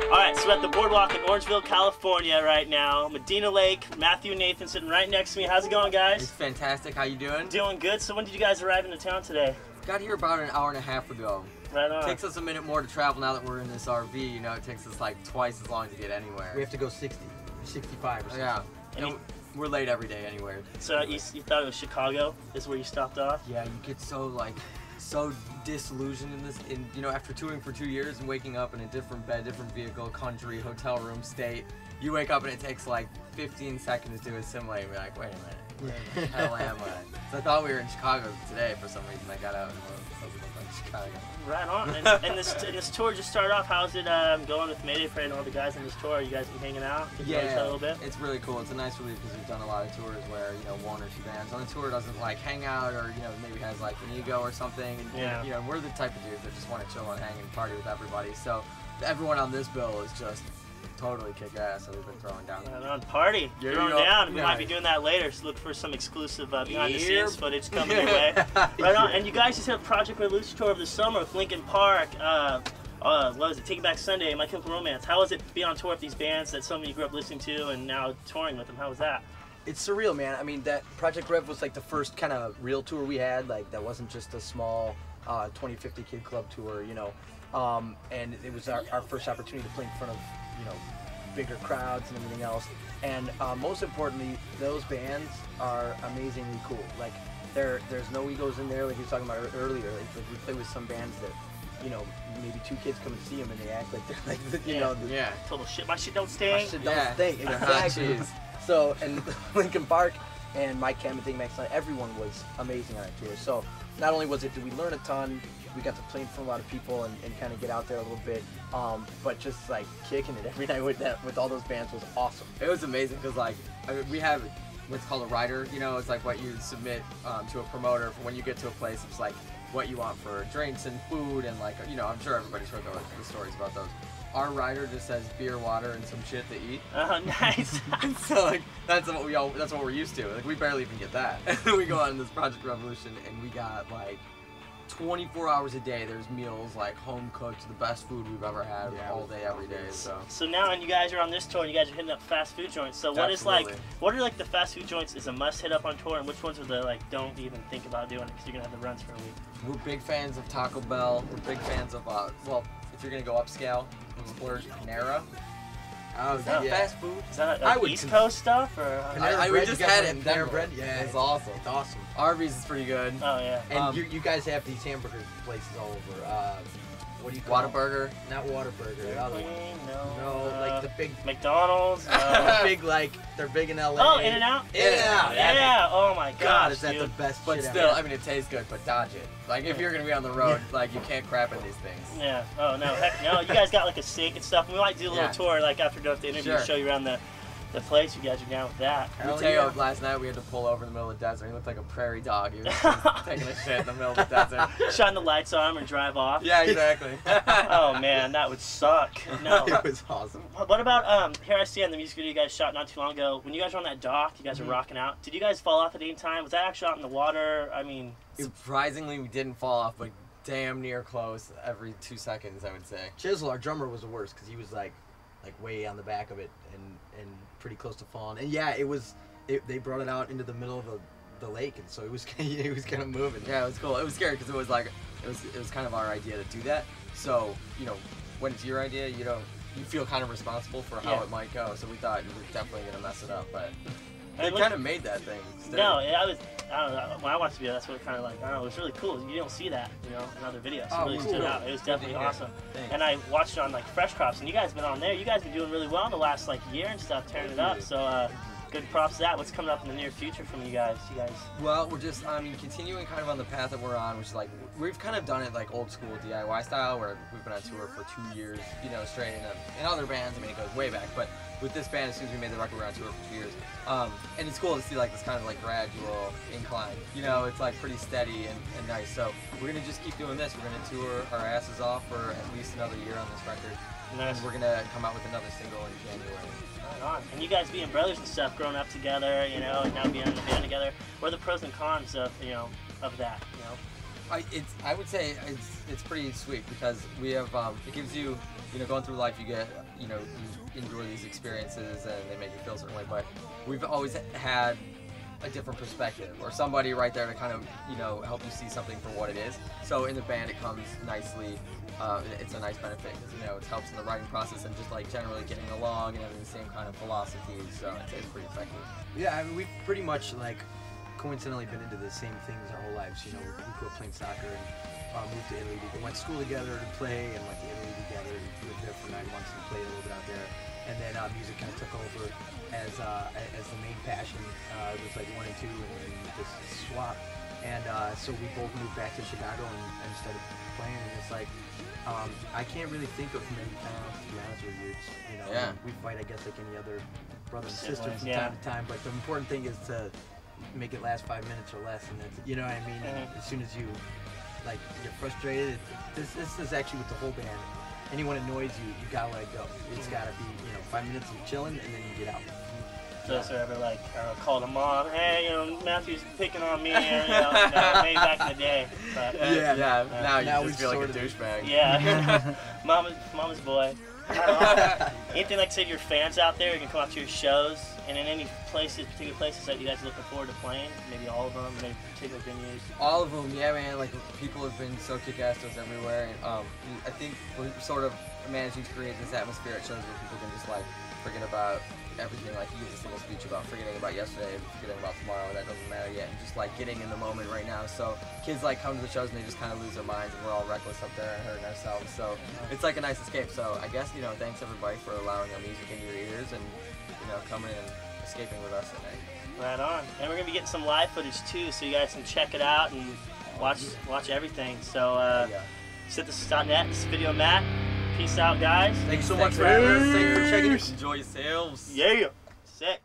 Alright, so we're at the boardwalk in Orangeville, California right now. Madina Lake, Matthew and Nathan sitting right next to me. How's it going, guys? It's fantastic. How you doing? Doing good. So when did you guys arrive into town today? Got here about an hour and a half ago. Right on. It takes us a minute more to travel now that we're in this RV. You know, it takes us like twice as long to get anywhere. We have to go 60, 65 or something. Yeah. And we're late every day anywhere. So you thought it was Chicago? This is where you stopped off? Yeah, you get so disillusioned in this, you know, after touring for 2 years and waking up in a different bed, different vehicle, country, hotel room, state. You wake up and it takes like 15 seconds to assimilate and be like, wait a minute, where the hell am I? So I thought we were in Chicago today for some reason. I got out and we looked like Chicago. Right on. And this tour just started off. How's it going with Mayday Parade and all the guys on this tour? You guys been hanging out? Get to know each other a little bit? It's really cool. It's a nice relief because we've done a lot of tours where, you know, one or two bands on the tour doesn't like hang out or, you know, maybe has like an ego or something. And, yeah. You know, we're the type of dudes that just want to chill and hang and party with everybody. So everyone on this bill is just totally kick ass, so we've been throwing down. Right on, party. Yeah, throwing down. We might be doing that later, so look for some exclusive behind the scenes footage coming your way. Right on. And you guys just had a Project Revolution Tour over the summer with Linkin Park. What was it? Taking Back Sunday, My Chemical Romance. How was it to be on tour with these bands that some of you grew up listening to and now touring with them? How was that? It's surreal, man. I mean, that Project Rev was like the first kind of real tour we had. Like, that wasn't just a small 20-50 kid club tour, you know. And it was our first opportunity to play in front of, you know, bigger crowds and everything else. And most importantly, those bands are amazingly cool. Like, there's no egos in there, like you were talking about earlier. Like we play with some bands that, you know, maybe two kids come and see them and they act like they're like, you know, total shit. My shit don't stink. My shit don't stink. Exactly. So, and Linkin Park and Mike Cam and Taking Back Sunday, everyone was amazing on that tour. So not only did we learn a ton, we got to play in front of a lot of people and kind of get out there a little bit, but just like kicking it every night with all those bands was awesome. It was amazing because, like, I mean, we have what's called a rider. You know, it's like what you submit to a promoter for when you get to a place. It's like what you want for drinks and food and, like, you know, I'm sure everybody's heard the stories about those. Our rider just says beer, water, and some shit to eat. Oh, nice. So, like, that's what we're used to. Like, we barely even get that. We go on this Project Revolution and we got like 24 hours a day. There's meals, like home cooked, the best food we've ever had all day, every day. So now, and you guys are on this tour, and you guys are hitting up fast food joints. So what are like the fast food joints is a must hit up on tour, and which ones are the like don't even think about doing it because you're gonna have the runs for a week? We're big fans of Taco Bell. We're big fans of well, if you're gonna go upscale, splurge Panera. Oh, is that fast food? Is that like East Coast stuff or? We just had it in Denver. Bread? Yeah, it's awesome. It's awesome. Arby's is pretty good. Oh yeah. And you guys have these hamburger places all over. What do you call Whataburger? Not Whataburger. The other one. No, like the big McDonald's. big, like they're big in LA. Oh, In-N-Out. In-N-Out. Yeah. Oh my gosh. Is that the best? But shit still, ever. I mean, it tastes good. But dodge it. Like if you're gonna be on the road, like you can't crap in these things. Yeah. Oh no. Heck no. You guys got like a steak and stuff. We might do a little tour like after doing the interview, show you around the place. You guys are down with that. Mateo, last night we had to pull over in the middle of the desert. He looked like a prairie dog. He was taking a shit in the middle of the desert. Shine the lights on him and drive off. Yeah, exactly. Oh man, that would suck. No. It was awesome. What about Here I Stand, the music video you guys shot not too long ago? When you guys were on that dock, you guys were rocking out. Did you guys fall off at any time? Was that actually out in the water? I mean, surprisingly, we didn't fall off, but damn near close every 2 seconds, I would say. Chisel, our drummer, was the worst because he was like way on the back of it and pretty close to falling. And yeah, they brought it out into the middle of the lake, and so it was kind of moving. Yeah, it was cool. It was scary because it was like it was kind of our idea to do that. So, you know, when it's your idea, you feel kind of responsible for how it might go. So we thought we were definitely gonna mess it up, but it kind of made that thing. No, I don't know. When I watched the video, that's what kind of like, I don't know, it was really cool. You don't see that, you know, in other videos. It really stood out. It was definitely awesome. Thanks. And I watched it on like Fresh Crops, and you guys been on there. You guys been doing really well in the last like year and stuff, tearing it up. So good props to that. What's coming up in the near future from you guys? Well, we're just continuing kind of on the path that we're on, which is like we've kind of done it like old school DIY style, where we've been on tour for 2 years, you know, straight. And other bands, I mean, it goes way back, but with this band, as soon as we made the record, we were on tour for 2 years. And it's cool to see like this kind of like gradual incline. You know, it's like pretty steady and nice. So we're gonna just keep doing this. We're gonna tour our asses off for at least another year on this record. Nice. And we're gonna come out with another single in January. Right on. And you guys being brothers and stuff, growing up together, you know, and now being in the band together. What are the pros and cons of, you know, of that, you know? I would say it's pretty sweet because we have it gives you, you know, going through life, you get, you know, you enjoy these experiences and they make you feel a certain way, but we've always had a different perspective or somebody right there to kind of, you know, help you see something for what it is. So in the band it comes nicely. It's a nice benefit because, you know, it helps in the writing process and just like generally getting along and having the same kind of philosophies. So it's pretty effective. Yeah, I mean, we've pretty much like coincidentally been into the same things our whole lives. You know, we grew up playing soccer and moved to Italy. We went to school together to play and went to Italy together. We lived there for 9 months and played a little bit out there. And then music kind of took over as the main passion. It was like 1 and 2 and this swap. And so we both moved back to Chicago and started playing. And it's like, I can't really think of many times, to be honest with you. It's, you know, yeah. we fight, I guess, like any other brother and sister from time to time. But the important thing is to make it last 5 minutes or less, and that's, you know what I mean. As soon as you like get frustrated, this is actually with the whole band. Anyone annoys you, you gotta let it go. It's gotta be, you know, 5 minutes of chilling, and then you get out. Just ever like called a mom, hey, you know, Matthew's picking on me, or, you know, maybe back in the day. But, now you just feel like a douchebag. Yeah, mama's boy. Anything like, say, to your fans out there, you can come out to your shows, and in any particular places that you guys are looking forward to playing, maybe all of them, maybe particular venues. All of them, yeah, man. Like, people have been so kick-ass to us everywhere, and I think we're sort of managing to create this atmosphere at shows where people can just like forget about everything. Like, he gives this little speech about forgetting about yesterday and forgetting about tomorrow, that doesn't matter yet, and just like getting in the moment right now. So kids like come to the shows and they just kind of lose their minds, and we're all reckless up there and hurting ourselves. So it's like a nice escape. So I guess, you know, thanks everybody for allowing our music into your ears and, you know, coming and escaping with us tonight. Right on. And we're gonna be getting some live footage too, so you guys can check it out and watch everything. So chit.net, this is Video Matt. Peace out, guys. Thanks so much for having us. Thanks for checking us. Enjoy yourselves. Yeah. Sick.